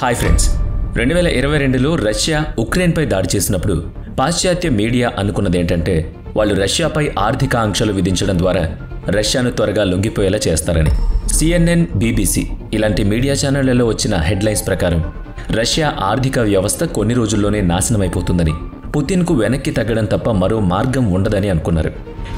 Hi friends, 2022లో Russia ఉక్రెయిన్పై దాడి చేసినప్పుడు పాశ్చాత్య మీడియా అనుకున్నది ఏంటంటే వాళ్ళు రష్యాపై ఆర్థిక ఆంక్షలు విధించడం ద్వారా రష్యాను త్వరగా లొంగిపోయేలా చేస్తారని. సిఎన్ఎన్, బీబీసీ ఇలాంటి మీడియా ఛానళ్లలో వచ్చిన హెడ్లైన్స్ ప్రకారం రష్యా ఆర్థిక వ్యవస్థ కొన్ని రోజుల్లోనే నాశనమైపోతుందని, పుతిన్కు వెనక్కి తగ్గడం తప్ప మరో మార్గం ఉండదని అనుకున్నారు.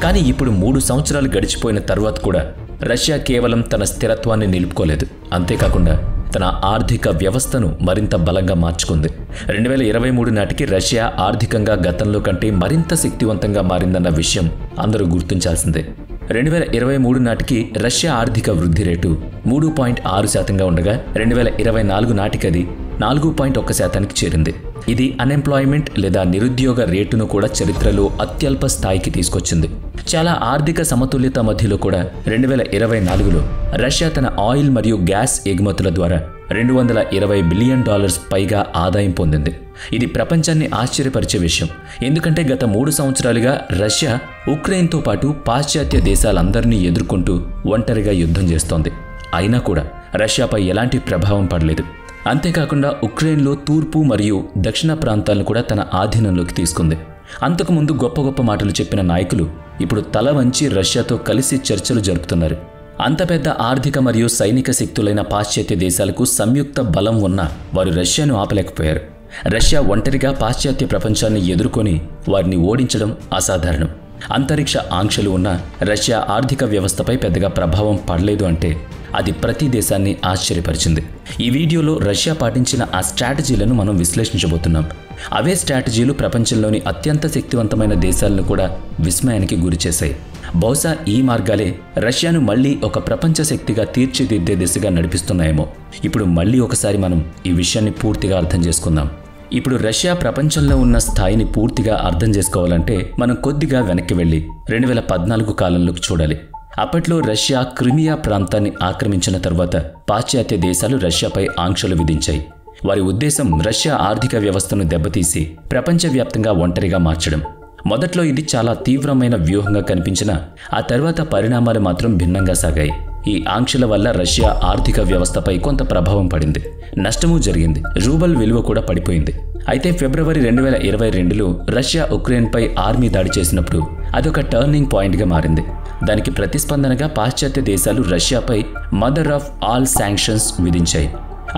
కానీ ఇప్పుడు 3 సంవత్సరాలు గడిచిపోయిన తర్వాత కూడా రష్యా కేవలం తన స్థిరత్వాన్ని నిలుపుకోలేదు, అంతేకాకుండా తన ఆర్థిక వ్యవస్థను మరింత బలంగా మార్చుకుంది. 2023 నాటికి రష్యా ఆర్థికంగా గతంలో కంటే మరింత శక్తివంతంగా మారిందన్న విషయం అందరూ గుర్తించాల్సిందే. 2023 నాటికి రష్యా ఆర్థిక వృద్ధి రేటు 3.6% ఉండగా 2024 నాటికి అది 4.1%కి చేరింది. ఇది అన్ఎంప్లాయ్మెంట్ లేదా నిరుద్యోగ రేటును కూడా చరిత్రలో అత్యల్ప స్థాయికి తీసుకొచ్చింది. చాలా ఆర్థిక సమతుల్యత మధ్యలో కూడా 2024లో రష్యా తన ఆయిల్ మరియు గ్యాస్ ఎగుమతుల ద్వారా $220 బిలియన్ పైగా ఆదాయం పొందింది. ఇది ప్రపంచాన్ని ఆశ్చర్యపరిచే విషయం, ఎందుకంటే గత 3 సంవత్సరాలుగా రష్యా ఉక్రెయిన్తో పాటు పాశ్చాత్య దేశాలందరినీ ఎదుర్కొంటూ ఒంటరిగా యుద్ధం చేస్తోంది. అయినా కూడా రష్యాపై ఎలాంటి ప్రభావం పడలేదు. అంతేకాకుండా ఉక్రెయిన్లో తూర్పు మరియు దక్షిణ ప్రాంతాలను కూడా తన ఆధీనంలోకి తీసుకుంది. అంతకుముందు గొప్ప గొప్ప మాటలు చెప్పిన నాయకులు ఇప్పుడు తల వంచి రష్యాతో కలిసి చర్చలు జరుపుతున్నారు. అంత పెద్ద ఆర్థిక మరియు సైనిక శక్తులైన పాశ్చాత్య దేశాలకు సంయుక్త బలం ఉన్నా వారు రష్యాను ఆపలేకపోయారు. రష్యా ఒంటరిగా పాశ్చాత్య ప్రపంచాన్ని ఎదుర్కొని వారిని ఓడించడం అసాధారణం. అంతరిక్ష ఆంక్షలు ఉన్న రష్యా ఆర్థిక వ్యవస్థపై పెద్దగా ప్రభావం పడలేదు అంటే అది ప్రతి దేశాన్ని ఆశ్చర్యపరిచింది. ఈ వీడియోలో రష్యా పాటించిన ఆ స్ట్రాటజీలను మనం విశ్లేషించబోతున్నాం. అవే స్ట్రాటజీలు ప్రపంచంలోని అత్యంత శక్తివంతమైన దేశాలను కూడా విస్మయానికి గురిచేశాయి. బహుశా ఈ మార్గాలే రష్యాను మళ్లీ ఒక ప్రపంచ శక్తిగా తీర్చిదిద్దే దిశగా నడిపిస్తున్నాయేమో. ఇప్పుడు మళ్లీ ఒకసారి మనం ఈ విషయాన్ని పూర్తిగా అర్థం చేసుకుందాం. ఇప్పుడు రష్యా ప్రపంచంలో ఉన్న స్థాయిని పూర్తిగా అర్థం చేసుకోవాలంటే మనం కొద్దిగా వెనక్కి వెళ్లి 2014 కాలంలోకి చూడాలి. అప్పట్లో రష్యా క్రిమియా ప్రాంతాన్ని ఆక్రమించిన తర్వాత పాశ్చాత్య దేశాలు రష్యాపై ఆంక్షలు విధించాయి. వారి ఉద్దేశం రష్యా ఆర్థిక వ్యవస్థను దెబ్బతీసి ప్రపంచవ్యాప్తంగా ఒంటరిగా మార్చడం. మొదట్లో ఇది చాలా తీవ్రమైన వ్యూహంగా కనిపించినా ఆ తర్వాత పరిణామాలు మాత్రం భిన్నంగా సాగాయి. ఈ ఆంక్షల వల్ల రష్యా ఆర్థిక వ్యవస్థపై కొంత ప్రభావం పడింది, నష్టమూ జరిగింది, రూబల్ విలువ కూడా పడిపోయింది. అయితే ఫిబ్రవరి 2022లో రష్యా ఉక్రెయిన్పై ఆర్మీ దాడి చేసినప్పుడు అదొక టర్నింగ్ పాయింట్గా మారింది. దానికి ప్రతిస్పందనగా పాశ్చాత్య దేశాలు రష్యాపై మదర్ ఆఫ్ ఆల్ శాంక్షన్స్ విధించాయి.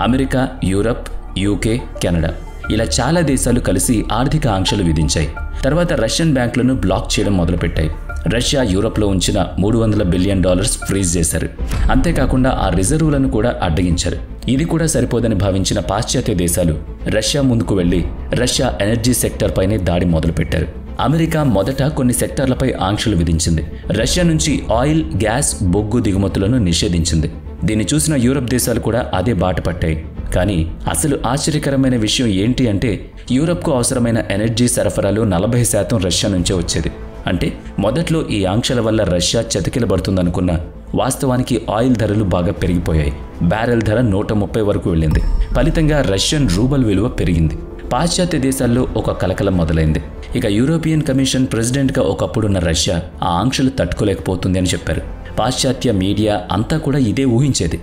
అమెరికా, యూరప్, యూకే, కెనడా ఇలా చాలా దేశాలు కలిసి ఆర్థిక ఆంక్షలు విధించాయి. తర్వాత రష్యన్ బ్యాంకులను బ్లాక్ చేయడం మొదలుపెట్టాయి. రష్యా యూరప్లో ఉంచిన $300 బిలియన్ ఫ్రీజ్ చేశారు. అంతేకాకుండా ఆ రిజర్వులను కూడా అడ్డగించారు. ఇది కూడా సరిపోదని భావించిన పాశ్చాత్య దేశాలు రష్యా ముందుకు వెళ్లి రష్యా ఎనర్జీ సెక్టర్ పైనే దాడి మొదలుపెట్టారు. అమెరికా మొదట కొన్ని సెక్టార్లపై ఆంక్షలు విధించింది. రష్యా నుంచి ఆయిల్, గ్యాస్, బొగ్గు దిగుమతులను నిషేధించింది. దీన్ని చూసిన యూరప్ దేశాలు కూడా అదే బాట పట్టాయి. కానీ అసలు ఆశ్చర్యకరమైన విషయం ఏంటి అంటే యూరప్కు అవసరమైన ఎనర్జీ సరఫరాలో 40% రష్యా నుంచే వచ్చేది. అంటే మొదట్లో ఈ ఆంక్షల వల్ల రష్యా చతికిలబడుతుందనుకున్న వాస్తవానికి ఆయిల్ ధరలు బాగా పెరిగిపోయాయి. బ్యారెల్ ధర 130 వరకు వెళ్ళింది. ఫలితంగా రష్యన్ రూబల్ విలువ పెరిగింది. పాశ్చాత్య దేశాల్లో ఒక కలకలం మొదలైంది. ఇక యూరోపియన్ కమిషన్ ప్రెసిడెంట్గా ఒకప్పుడున్న రష్యా ఆ ఆంక్షలు తట్టుకోలేకపోతుంది అని చెప్పారు. పాశ్చాత్య మీడియా అంతా కూడా ఇదే ఊహించేది.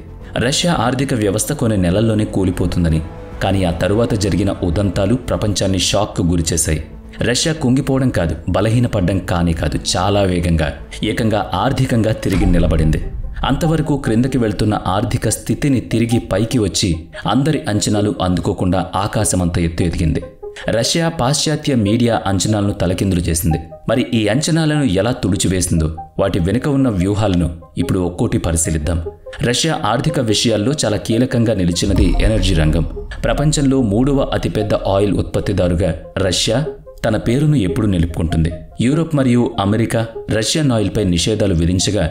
రష్యా ఆర్థిక వ్యవస్థ కొన్ని నెలల్లోనే కూలిపోతుందని. కానీ ఆ తరువాత జరిగిన ఉదంతాలు ప్రపంచాన్ని షాక్కు గురిచేశాయి. రష్యా కుంగిపోవడం కాదు, బలహీనపడ్డం కానీ కాదు, చాలా వేగంగా, ఏకంగా ఆర్థికంగా తిరిగి నిలబడింది. అంతవరకు క్రిందకి వెళ్తున్న ఆర్థిక స్థితిని తిరిగి పైకి వచ్చి అందరి అంచనాలు అందుకోకుండా ఆకాశమంత ఎత్తు ఎదిగింది. రష్యా పాశ్చాత్య మీడియా అంచనాలను తలకిందులు చేసింది. మరి ఈ అంచనాలను ఎలా తుడిచివేసిందో, వాటి వెనుక ఉన్న వ్యూహాలను ఇప్పుడు ఒక్కోటి పరిశీలిద్దాం. రష్యా ఆర్థిక విషయాల్లో చాలా కీలకంగా నిలిచినది ఎనర్జీ రంగం. ప్రపంచంలో 3వ అతిపెద్ద ఆయిల్ ఉత్పత్తిదారుగా రష్యా తన పేరును ఎప్పుడు నిలుపుకుంటుంది. యూరోప్ మరియు అమెరికా రష్యన్ ఆయిల్పై నిషేధాలు విధించగా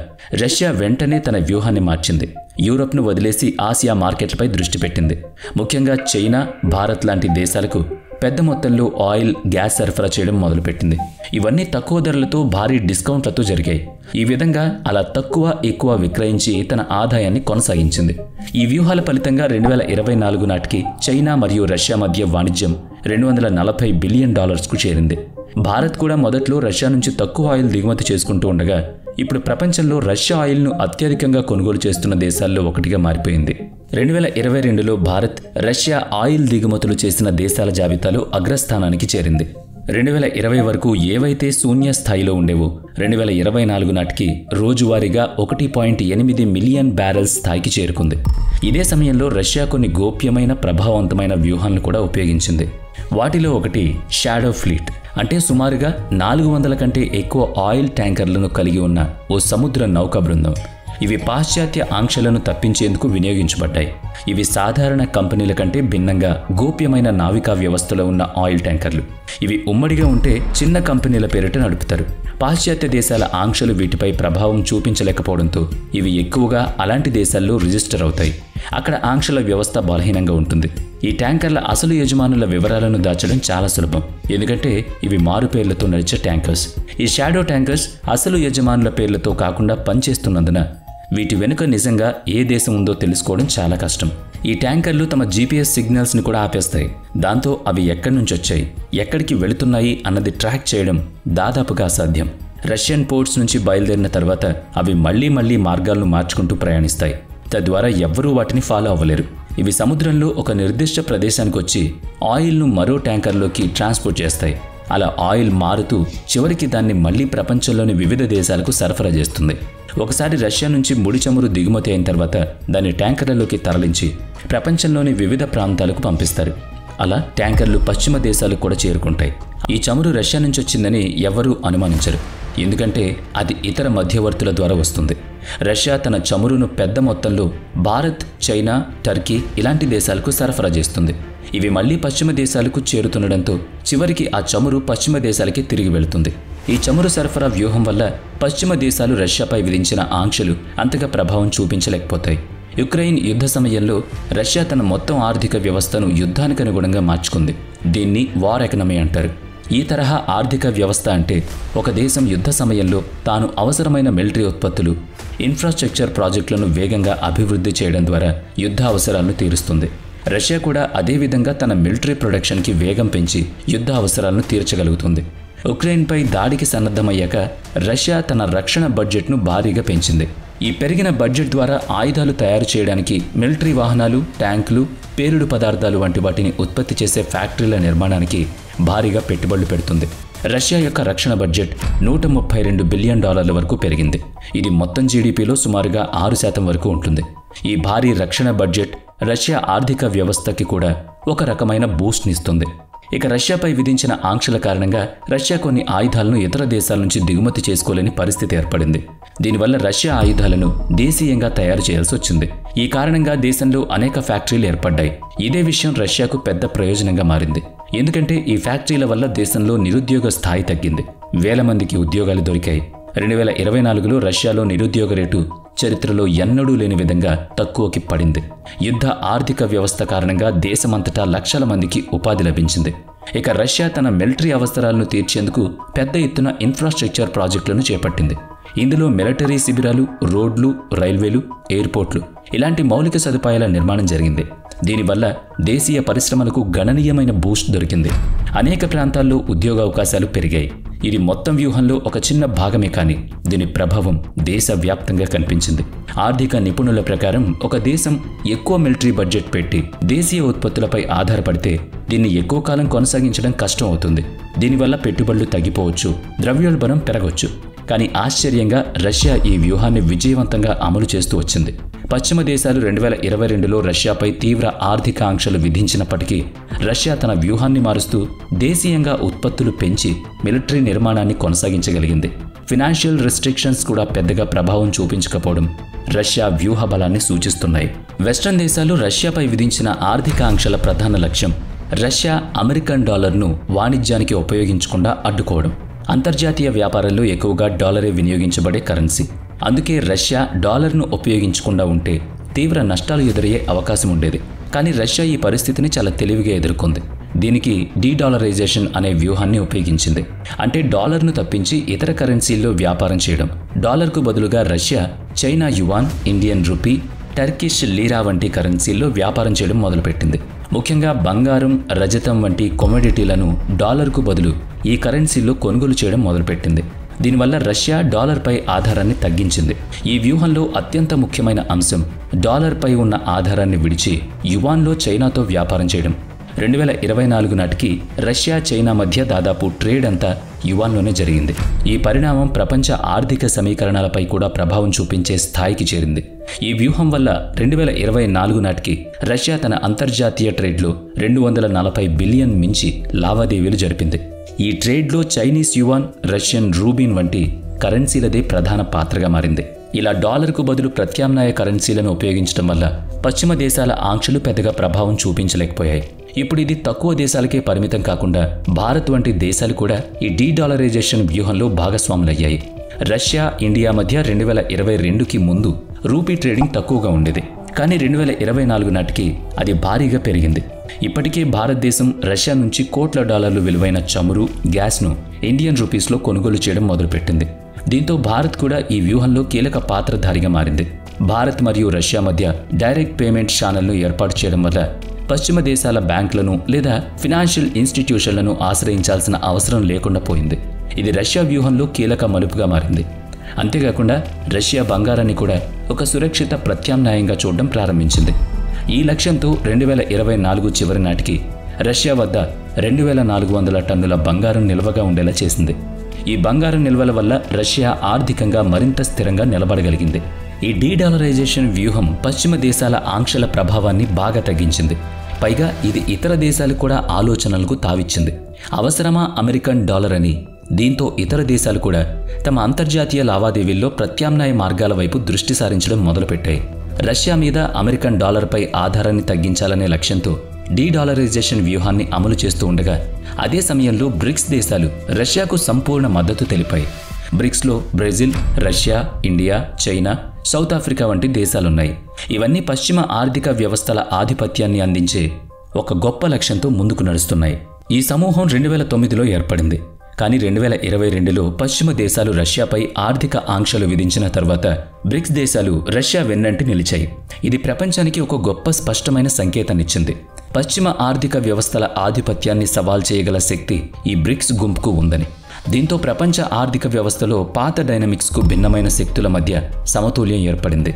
రష్యా వెంటనే తన వ్యూహాన్ని మార్చింది. యూరోప్ను వదిలేసి ఆసియా మార్కెట్లపై దృష్టి పెట్టింది. ముఖ్యంగా చైనా, భారత్ లాంటి దేశాలకు పెద్ద మొత్తంలో ఆయిల్, గ్యాస్ సరఫరా చేయడం మొదలుపెట్టింది. ఇవన్నీ తక్కువ ధరలతో, భారీ డిస్కౌంట్లతో జరిగాయి. ఈ విధంగా అలా తక్కువ ఎక్కువ విక్రయించి తన ఆదాయాన్ని కొనసాగించింది. ఈ వ్యూహాల ఫలితంగా 2024 నాటికి చైనా మరియు రష్యా మధ్య వాణిజ్యం $240 బిలియన్ చేరింది. భారత్ కూడా మొదట్లో రష్యా నుంచి తక్కువ ఆయిల్ దిగుమతి చేసుకుంటూ ఉండగా ఇప్పుడు ప్రపంచంలో రష్యా ఆయిల్ను అత్యధికంగా కొనుగోలు చేస్తున్న దేశాల్లో ఒకటిగా మారిపోయింది. 2022లో భారత్ రష్యా ఆయిల్ దిగుమతులు చేసిన దేశాల జాబితాలో అగ్రస్థానానికి చేరింది. 2020 వరకు ఏవైతే శూన్య స్థాయిలో ఉండేవో 2024 నాటికి రోజువారీగా 1.8 మిలియన్ బ్యారెల్స్ స్థాయికి చేరుకుంది. ఇదే సమయంలో రష్యా కొన్ని గోప్యమైన ప్రభావవంతమైన వ్యూహాలను కూడా ఉపయోగించింది. వాటిలో ఒకటి షాడో ఫ్లీట్, అంటే సుమారుగా 400 కంటే ఎక్కువ ఆయిల్ ట్యాంకర్లను కలిగి ఉన్న ఓ సముద్ర నౌకా బృందం. ఇవి పాశ్చాత్య ఆంక్షలను తప్పించేందుకు వినియోగించబడ్డాయి. ఇవి సాధారణ కంపెనీల కంటే భిన్నంగా గోప్యమైన నావికా వ్యవస్థలో ఉన్న ఆయిల్ ట్యాంకర్లు. ఇవి ఉమ్మడిగా ఉంటే చిన్న కంపెనీల పేరిట నడుపుతారు. పాశ్చాత్య దేశాల ఆంక్షలు వీటిపై ప్రభావం చూపించలేకపోవడంతో ఇవి ఎక్కువగా అలాంటి దేశాల్లో రిజిస్టర్ అవుతాయి. అక్కడ ఆంక్షల వ్యవస్థ బలహీనంగా ఉంటుంది. ఈ ట్యాంకర్ల అసలు యజమానుల వివరాలను దాచడం చాలా సులభం, ఎందుకంటే ఇవి మారు పేర్లతో నడిచే ట్యాంకర్స్. ఈ షాడో ట్యాంకర్స్ అసలు యజమానుల పేర్లతో కాకుండా పనిచేస్తున్నందున వీటి వెనుక నిజంగా ఏ దేశం ఉందో తెలుసుకోవడం చాలా కష్టం. ఈ ట్యాంకర్లు తమ GPS సిగ్నల్స్ని కూడా ఆపేస్తాయి. దాంతో అవి ఎక్కడి నుంచి వచ్చాయి, ఎక్కడికి వెళుతున్నాయి అన్నది ట్రాక్ చేయడం దాదాపుగా అసాధ్యం. రష్యన్ పోర్ట్స్ నుంచి బయలుదేరిన తర్వాత అవి మళ్లీ మార్గాలను మార్చుకుంటూ ప్రయాణిస్తాయి. తద్వారా ఎవ్వరూ వాటిని ఫాలో అవ్వలేరు. ఇవి సముద్రంలో ఒక నిర్దిష్ట ప్రదేశానికి వచ్చి ఆయిల్ను మరో ట్యాంకర్లోకి ట్రాన్స్పోర్ట్ చేస్తాయి. అలా ఆయిల్ మారుతూ చివరికి దాన్ని మళ్లీ ప్రపంచంలోని వివిధ దేశాలకు సరఫరా చేస్తుంది. ఒకసారి రష్యా నుంచి ముడి చమురు దిగుమతి అయిన తర్వాత దాన్ని ట్యాంకర్లలోకి తరలించి ప్రపంచంలోని వివిధ ప్రాంతాలకు పంపిస్తారు. అలా ట్యాంకర్లు పశ్చిమ దేశాలకు కూడా చేరుకుంటాయి. ఈ చమురు రష్యా నుంచి వచ్చిందని ఎవరూ అనుమానించరు, ఎందుకంటే అది ఇతర మధ్యవర్తుల ద్వారా వస్తుంది. రష్యా తన చమురును పెద్ద మొత్తంలో భారత్, చైనా, టర్కీ ఇలాంటి దేశాలకు సరఫరా చేస్తుంది. ఇవి మళ్లీ పశ్చిమ దేశాలకు చేరుతుండడంతో చివరికి ఆ చమురు పశ్చిమ దేశాలకి తిరిగి వెళుతుంది. ఈ చమురు సరఫరా వ్యూహం వల్ల పశ్చిమ దేశాలు రష్యాపై విధించిన ఆంక్షలు అంతగా ప్రభావం చూపించలేకపోతాయి. యుక్రెయిన్ యుద్ధ సమయంలో రష్యా తన మొత్తం ఆర్థిక వ్యవస్థను యుద్ధానికి అనుగుణంగా మార్చుకుంది. దీన్ని వార్ ఎకనమీ అంటారు. ఈ తరహా ఆర్థిక వ్యవస్థ అంటే ఒక దేశం యుద్ధ సమయంలో తాను అవసరమైన మిలిటరీ ఉత్పత్తులు, ఇన్ఫ్రాస్ట్రక్చర్ ప్రాజెక్టులను వేగంగా అభివృద్ధి చేయడం ద్వారా యుద్ధ అవసరాలను తీరుస్తుంది. రష్యా కూడా అదేవిధంగా తన మిలిటరీ ప్రొడక్షన్కి వేగం పెంచి యుద్ధ అవసరాలను తీర్చగలుగుతుంది. ఉక్రెయిన్పై దాడికి సన్నద్ధమయ్యాక రష్యా తన రక్షణ బడ్జెట్ను భారీగా పెంచింది. ఈ పెరిగిన బడ్జెట్ ద్వారా ఆయుధాలు తయారు చేయడానికి, మిలిటరీ వాహనాలు, ట్యాంకులు, పేలుడు పదార్థాలు వంటి వాటిని ఉత్పత్తి చేసే ఫ్యాక్టరీల నిర్మాణానికి భారీగా పెట్టుబడులు పెడుతుంది. రష్యా యొక్క రక్షణ బడ్జెట్ $132 బిలియన్ వరకు పెరిగింది. ఇది మొత్తం జీడీపీలో సుమారుగా 6% వరకు ఉంటుంది. ఈ భారీ రక్షణ బడ్జెట్ రష్యా ఆర్థిక వ్యవస్థకి కూడా ఒక రకమైన బూస్ట్నిస్తుంది. ఇక రష్యాపై విధించిన ఆంక్షల కారణంగా రష్యా కొన్ని ఆయుధాలను ఇతర దేశాల నుంచి దిగుమతి చేసుకోలేని పరిస్థితి ఏర్పడింది. దీనివల్ల రష్యా ఆయుధాలను దేశీయంగా తయారు చేయాల్సి వచ్చింది. ఈ కారణంగా దేశంలో అనేక ఫ్యాక్టరీలు ఏర్పడ్డాయి. ఇదే విషయం రష్యాకు పెద్ద ప్రయోజనంగా మారింది. ఎందుకంటే ఈ ఫ్యాక్టరీల వల్ల దేశంలో నిరుద్యోగ స్థాయి తగ్గింది. వేల మందికి ఉద్యోగాలు దొరికాయి. 2024లో రష్యాలో నిరుద్యోగ రేటు చరిత్రలో ఎన్నడూ లేని విధంగా తక్కువకి పడింది. యుద్ధ ఆర్థిక వ్యవస్థ కారణంగా దేశమంతటా లక్షల మందికి ఉపాధి లభించింది. ఇక రష్యా తన మిలిటరీ అవసరాలను తీర్చేందుకు పెద్ద ఎత్తున ఇన్ఫ్రాస్ట్రక్చర్ ప్రాజెక్టులను చేపట్టింది. ఇందులో మిలిటరీ శిబిరాలు, రోడ్లు, రైల్వేలు, ఎయిర్పోర్ట్లు ఇలాంటి మౌలిక సదుపాయాల నిర్మాణం జరిగింది. దీనివల్ల దేశీయ పరిశ్రమలకు గణనీయమైన బూస్ట్ దొరికింది. అనేక ప్రాంతాల్లో ఉద్యోగావకాశాలు పెరిగాయి. ఇది మొత్తం వ్యూహంలో ఒక చిన్న భాగమే, కానీ దీని ప్రభావం దేశవ్యాప్తంగా కనిపించింది. ఆర్థిక నిపుణుల ప్రకారం ఒక దేశం ఎక్కువ మిలిటరీ బడ్జెట్ పెట్టి దేశీయ ఉత్పత్తులపై ఆధారపడితే దీన్ని ఎక్కువ కాలం కొనసాగించడం కష్టం అవుతుంది. దీనివల్ల పెట్టుబడులు తగ్గిపోవచ్చు, ద్రవ్యోల్బణం పెరగవచ్చు. కానీ ఆశ్చర్యంగా రష్యా ఈ వ్యూహాన్ని విజయవంతంగా అమలు చేస్తూ వచ్చింది. పశ్చిమ దేశాలు 2022లో రష్యాపై తీవ్ర ఆర్థిక ఆంక్షలు విధించినప్పటికీ రష్యా తన వ్యూహాన్ని మారుస్తూ దేశీయంగా ఉత్పత్తులు పెంచి మిలిటరీ నిర్మాణాన్ని కొనసాగించగలిగింది. ఫినాన్షియల్ రెస్ట్రిక్షన్స్ కూడా పెద్దగా ప్రభావం చూపించకపోవడం రష్యా వ్యూహ బలాన్ని సూచిస్తున్నాయి. వెస్ట్రన్ దేశాలు రష్యాపై విధించిన ఆర్థిక ఆంక్షల ప్రధాన లక్ష్యం రష్యా అమెరికన్ డాలర్ను వాణిజ్యానికి ఉపయోగించకుండా అడ్డుకోవడం. అంతర్జాతీయ వ్యాపారాల్లో ఎక్కువగా డాలరే వినియోగించబడే కరెన్సీ. అందుకే రష్యా డాలర్ను ఉపయోగించకుండా ఉంటే తీవ్ర నష్టాలు ఎదురయ్యే అవకాశం ఉండేది. కానీ రష్యా ఈ పరిస్థితిని చాలా తెలివిగా ఎదుర్కొంది. దీనికి డీడాలరైజేషన్ అనే వ్యూహాన్ని ఉపయోగించింది. అంటే డాలర్ను తప్పించి ఇతర కరెన్సీల్లో వ్యాపారం చేయడం. డాలర్కు బదులుగా Russia China yuan, Indian rupee, Turkish లీరా వంటి కరెన్సీల్లో వ్యాపారం చేయడం మొదలుపెట్టింది. ముఖ్యంగా బంగారం, రజతం వంటి కమోడిటీలను డాలర్కు బదులు ఈ కరెన్సీల్లో కొనుగోలు చేయడం మొదలుపెట్టింది. దీనివల్ల రష్యా డాలర్పై ఆధారాన్ని తగ్గించింది. ఈ వ్యూహంలో అత్యంత ముఖ్యమైన అంశం డాలర్పై ఉన్న ఆధారాన్ని విడిచి యువాన్లో చైనాతో వ్యాపారం చేయడం. 2024 నాటికి రష్యా చైనా మధ్య దాదాపు ట్రేడ్ అంతా యువాన్లోనే జరిగింది. ఈ పరిణామం ప్రపంచ ఆర్థిక సమీకరణాలపై కూడా ప్రభావం చూపించే స్థాయికి చేరింది. ఈ వ్యూహం వల్ల 2024 నాటికి రష్యా తన అంతర్జాతీయ ట్రేడ్లో 240 బిలియన్ మించి లావాదేవీలు జరిపింది. ఈ ట్రేడ్లో చైనీస్ యువాన్, రష్యన్ రూబిన్ వంటి కరెన్సీలదే ప్రధాన పాత్రగా మారింది. ఇలా డాలర్కు బదులు ప్రత్యామ్నాయ కరెన్సీలను ఉపయోగించడం వల్ల పశ్చిమ దేశాల ఆంక్షలు పెద్దగా ప్రభావం చూపించలేకపోయాయి. ఇప్పుడు ఇది తక్కువ దేశాలకే పరిమితం కాకుండా భారత్ వంటి దేశాలు కూడా ఈ డీడాలరైజేషన్ వ్యూహంలో భాగస్వాములయ్యాయి. రష్యా, ఇండియా మధ్య 2022కి ముందు రూపీ ట్రేడింగ్ తక్కువగా ఉండేది. కానీ 2024 నాటికి అది భారీగా పెరిగింది. ఇప్పటికే భారతదేశం రష్యా నుంచి కోట్ల డాలర్లు విలువైన చమురు, గ్యాస్ను ఇండియన్ రూపీస్లో కొనుగోలు చేయడం మొదలుపెట్టింది. దీంతో భారత్ కూడా ఈ వ్యూహంలో కీలక పాత్రధారిగా మారింది. భారత్ మరియు రష్యా మధ్య డైరెక్ట్ పేమెంట్ ఛానల్ను ఏర్పాటు చేయడం వల్ల పశ్చిమ దేశాల బ్యాంకులను లేదా ఫినాన్షియల్ ఇన్స్టిట్యూషన్లను ఆశ్రయించాల్సిన అవసరం లేకుండా పోయింది. ఇది రష్యా వ్యూహంలో కీలక మలుపుగా మారింది. అంతేకాకుండా రష్యా బంగారాన్ని కూడా ఒక సురక్షిత ప్రత్యామ్నాయంగా చూడడం ప్రారంభించింది. ఈ లక్ష్యంతో 2024 చివరి నాటికి రష్యా వద్ద 2400 టన్నుల బంగారం నిల్వగా ఉండేలా చేసింది. ఈ బంగారం నిల్వల వల్ల రష్యా ఆర్థికంగా మరింత స్థిరంగా నిలబడగలిగింది. ఈ డీడాలరైజేషన్ వ్యూహం పశ్చిమ దేశాల ఆంక్షల ప్రభావాన్ని బాగా తగ్గించింది. పైగా ఇది ఇతర దేశాలకు కూడా ఆలోచనలకు తావిచ్చింది. అవసరమా అమెరికన్ డాలర్ అని. దీంతో ఇతర దేశాలు కూడా తమ అంతర్జాతీయ లావాదేవీల్లో ప్రత్యామ్నాయ మార్గాల వైపు దృష్టి సారించడం మొదలుపెట్టాయి. రష్యా మీద అమెరికన్ డాలర్పై ఆధారాన్ని తగ్గించాలనే లక్ష్యంతో డీడాలరైజేషన్ వ్యూహాన్ని అమలు చేస్తూ ఉండగా అదే సమయంలో బ్రిక్స్ దేశాలు రష్యాకు సంపూర్ణ మద్దతు తెలిపాయి. బ్రిక్స్లో Brazil, Russia, India, China, South Africa వంటి దేశాలున్నాయి. ఇవన్నీ పశ్చిమ ఆర్థిక వ్యవస్థల ఆధిపత్యాన్ని అందించే ఒక గొప్ప లక్ష్యంతో ముందుకు నడుస్తున్నాయి. ఈ సమూహం 2009లో ఏర్పడింది. కానీ 2022లో పశ్చిమ దేశాలు రష్యాపై ఆర్థిక ఆంక్షలు విధించిన తర్వాత బ్రిక్స్ దేశాలు రష్యా వెన్నంటి నిలిచాయి. ఇది ప్రపంచానికి ఒక గొప్ప స్పష్టమైన సంకేతాన్నిచ్చింది. పశ్చిమ ఆర్థిక వ్యవస్థల ఆధిపత్యాన్ని సవాల్ చేయగల శక్తి ఈ బ్రిక్స్ గుంపుకు ఉందని. దీంతో ప్రపంచ ఆర్థిక వ్యవస్థలో పాత డైనమిక్స్కు భిన్నమైన శక్తుల మధ్య సమతుల్యం ఏర్పడింది.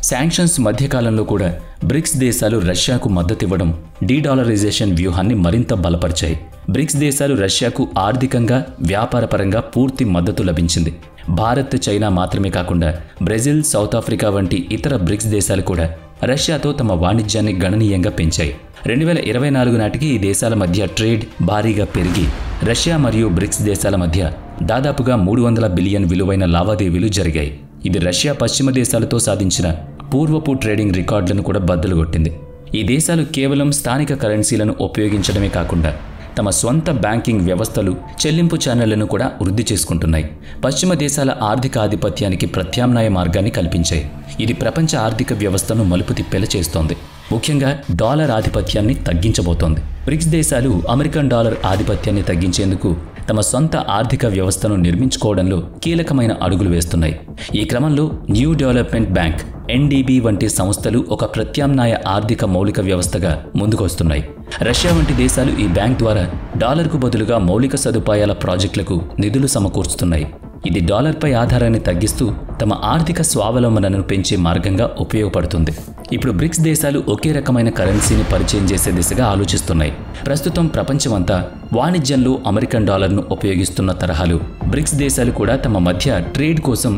శాంక్షన్స్ మధ్యకాలంలో కూడా బ్రిక్స్ దేశాలు రష్యాకు మద్దతివ్వడం డీడాలరైజేషన్ వ్యూహాన్ని మరింత బలపరిచాయి. బ్రిక్స్ దేశాలు రష్యాకు ఆర్థికంగా, వ్యాపారపరంగా పూర్తి మద్దతు లభించింది. భారత్, చైనా మాత్రమే కాకుండా బ్రెజిల్, సౌత్ ఆఫ్రికా వంటి ఇతర బ్రిక్స్ దేశాలు కూడా రష్యాతో తమ వాణిజ్యాన్ని గణనీయంగా పెంచాయి. 2024 నాటికి ఈ దేశాల మధ్య ట్రేడ్ భారీగా పెరిగి రష్యా మరియు బ్రిక్స్ దేశాల మధ్య దాదాపుగా 300 బిలియన్ విలువైన లావాదేవీలు జరిగాయి. ఇది రష్యా పశ్చిమ దేశాలతో సాధించిన పూర్వపు ట్రేడింగ్ రికార్డులను కూడా బద్దలుగొట్టింది. ఈ దేశాలు కేవలం స్థానిక కరెన్సీలను ఉపయోగించడమే కాకుండా తమ స్వంత బ్యాంకింగ్ వ్యవస్థలు, చెల్లింపు ఛానళ్లను కూడా వృద్ధి చేసుకుంటున్నాయి. పశ్చిమ దేశాల ఆర్థిక ఆధిపత్యానికి ప్రత్యామ్నాయ మార్గాన్ని కల్పించాయి. ఇది ప్రపంచ ఆర్థిక వ్యవస్థను మలుపు తిప్పేలా చేస్తోంది. ముఖ్యంగా డాలర్ ఆధిపత్యాన్ని తగ్గించబోతోంది. బ్రిక్స్ దేశాలు అమెరికన్ డాలర్ ఆధిపత్యాన్ని తగ్గించేందుకు తమ సొంత ఆర్థిక వ్యవస్థను నిర్మించుకోవడంలో కీలకమైన అడుగులు వేస్తున్నాయి. ఈ క్రమంలో న్యూ డెవలప్మెంట్ బ్యాంక్, ఎన్డీబీ వంటి సంస్థలు ఒక ప్రత్యామ్నాయ ఆర్థిక మౌలిక వ్యవస్థగా ముందుకొస్తున్నాయి. రష్యా వంటి దేశాలు ఈ బ్యాంక్ ద్వారా డాలర్కు బదులుగా మౌలిక సదుపాయాల ప్రాజెక్టులకు నిధులు సమకూరుస్తున్నాయి. ఇది డాలర్పై ఆధారాన్ని తగ్గిస్తూ తమ ఆర్థిక స్వావలంబనను పెంచే మార్గంగా ఉపయోగపడుతుంది. ఇప్పుడు బ్రిక్స్ దేశాలు ఒకే రకమైన కరెన్సీని పరిచయం చేసే దిశగా ఆలోచిస్తున్నాయి. ప్రస్తుతం ప్రపంచమంతా వాణిజ్యంలో అమెరికన్ డాలర్ను ఉపయోగిస్తున్న తరహాలు బ్రిక్స్ దేశాలు కూడా తమ మధ్య ట్రేడ్ కోసం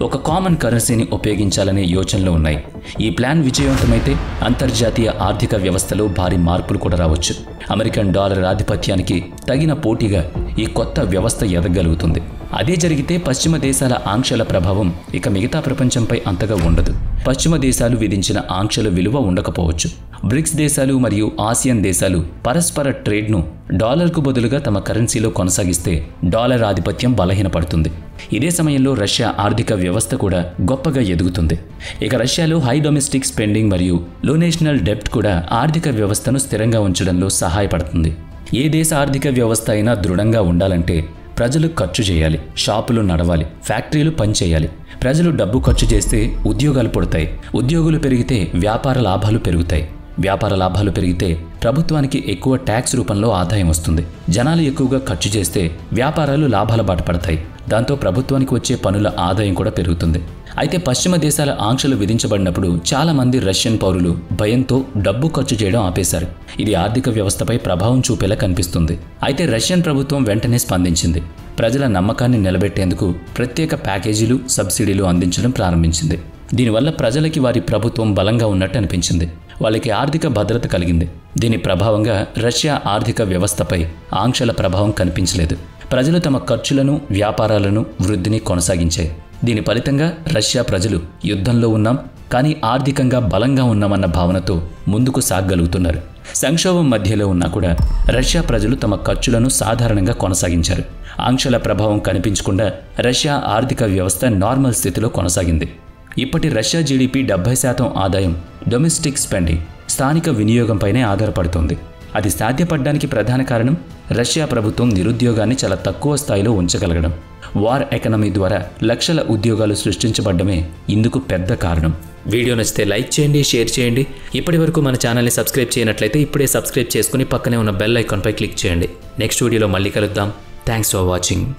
ఒక కామన్ కరెన్సీని ఉపయోగించాలనే యోచనలో ఉన్నాయి. ఈ ప్లాన్ విజయవంతమైతే అంతర్జాతీయ ఆర్థిక వ్యవస్థలో భారీ మార్పులు కూడా రావచ్చు. అమెరికన్ డాలర్ ఆధిపత్యానికి తగిన పోటీగా ఈ కొత్త వ్యవస్థ ఎదగలుగుతుంది. అదే జరిగితే పశ్చిమ దేశాల ఆంక్షల ప్రభావం ఇక మిగతా ప్రపంచంపై అంతగా ఉండదు. పశ్చిమ దేశాలు విధించిన ఆంక్షల విలువ ఉండకపోవచ్చు. బ్రిక్స్ దేశాలు మరియు ఆసియన్ దేశాలు పరస్పర ట్రేడ్ను డాలర్కు బదులుగా తమ కరెన్సీలో కొనసాగిస్తే డాలర్ ఆధిపత్యం బలహీనపడుతుంది. ఇదే సమయంలో రష్యా ఆర్థిక వ్యవస్థ కూడా గొప్పగా ఎదుగుతుంది. ఇక రష్యాలో హై డొమెస్టిక్ స్పెండింగ్ మరియు లో నేషనల్ డెప్ట్ కూడా ఆర్థిక వ్యవస్థను స్థిరంగా ఉంచడంలో సహాయపడుతుంది. ఏ దేశ ఆర్థిక వ్యవస్థ అయినా దృఢంగా ఉండాలంటే ప్రజలు ఖర్చు చేయాలి, షాపులు నడవాలి, ఫ్యాక్టరీలు పనిచేయాలి. ప్రజలు డబ్బు ఖర్చు చేస్తే ఉద్యోగాలు పుడతాయి, ఉద్యోగులు పెరిగితే వ్యాపార లాభాలు పెరుగుతాయి. వ్యాపార లాభాలు పెరిగితే ప్రభుత్వానికి ఎక్కువ ట్యాక్స్ రూపంలో ఆదాయం వస్తుంది. జనాలు ఎక్కువగా ఖర్చు చేస్తే వ్యాపారాలు లాభాల బాట పడతాయి. దాంతో ప్రభుత్వానికి వచ్చే పన్నుల ఆదాయం కూడా పెరుగుతుంది. అయితే పశ్చిమ దేశాల ఆంక్షలు విధించబడినప్పుడు చాలా మంది రష్యన్ పౌరులు భయంతో డబ్బు ఖర్చు చేయడం ఆపేశారు. ఇది ఆర్థిక వ్యవస్థపై ప్రభావం చూపేలా కనిపిస్తుంది. అయితే రష్యన్ ప్రభుత్వం వెంటనే స్పందించింది. ప్రజల నమ్మకాన్ని నిలబెట్టేందుకు ప్రత్యేక ప్యాకేజీలు, సబ్సిడీలు అందించడం ప్రారంభించింది. దీనివల్ల ప్రజలకి వారి ప్రభుత్వం బలంగా ఉన్నట్టు అనిపించింది. వాళ్ళకి ఆర్థిక భద్రత కలిగింది. దీని ప్రభావంగా రష్యా ఆర్థిక వ్యవస్థపై ఆంక్షల ప్రభావం కనిపించలేదు. ప్రజలు తమ ఖర్చులను, వ్యాపారాలను, వృద్ధిని కొనసాగించాయి. దీని ఫలితంగా రష్యా ప్రజలు యుద్ధంలో ఉన్నాం కానీ ఆర్థికంగా బలంగా ఉన్నామన్న భావనతో ముందుకు సాగగలుగుతున్నారు. సంక్షోభం మధ్యలో ఉన్నా కూడా రష్యా ప్రజలు తమ ఖర్చులను సాధారణంగా కొనసాగించారు. ఆంక్షల ప్రభావం కనిపించకుండా రష్యా ఆర్థిక వ్యవస్థ నార్మల్ స్థితిలో కొనసాగింది. ఇప్పటి రష్యా జీడీపీ 70% ఆదాయం డొమెస్టిక్ స్పెండింగ్, స్థానిక వినియోగంపైనే ఆధారపడుతుంది. అది సాధ్యపడడానికి ప్రధాన కారణం రష్యా ప్రభుత్వం నిరుద్యోగాన్ని చాలా తక్కువ స్థాయిలో ఉంచగలగడం. వార్ ఎకనమీ ద్వారా లక్షల ఉద్యోగాలు సృష్టించబడ్డమే ఇందుకు పెద్ద కారణం. వీడియో నచ్చితే లైక్ చేయండి, షేర్ చేయండి. ఇప్పటి వరకు మన ఛానల్ని సబ్స్క్రైబ్ చేయనట్లయితే ఇప్పుడే సబ్స్క్రైబ్ చేసుకుని పక్కనే ఉన్న బెల్ ఐకాన్పై క్లిక్ చేయండి. నెక్స్ట్ వీడియోలో మళ్ళీ కలుద్దాం. Thanks for watching.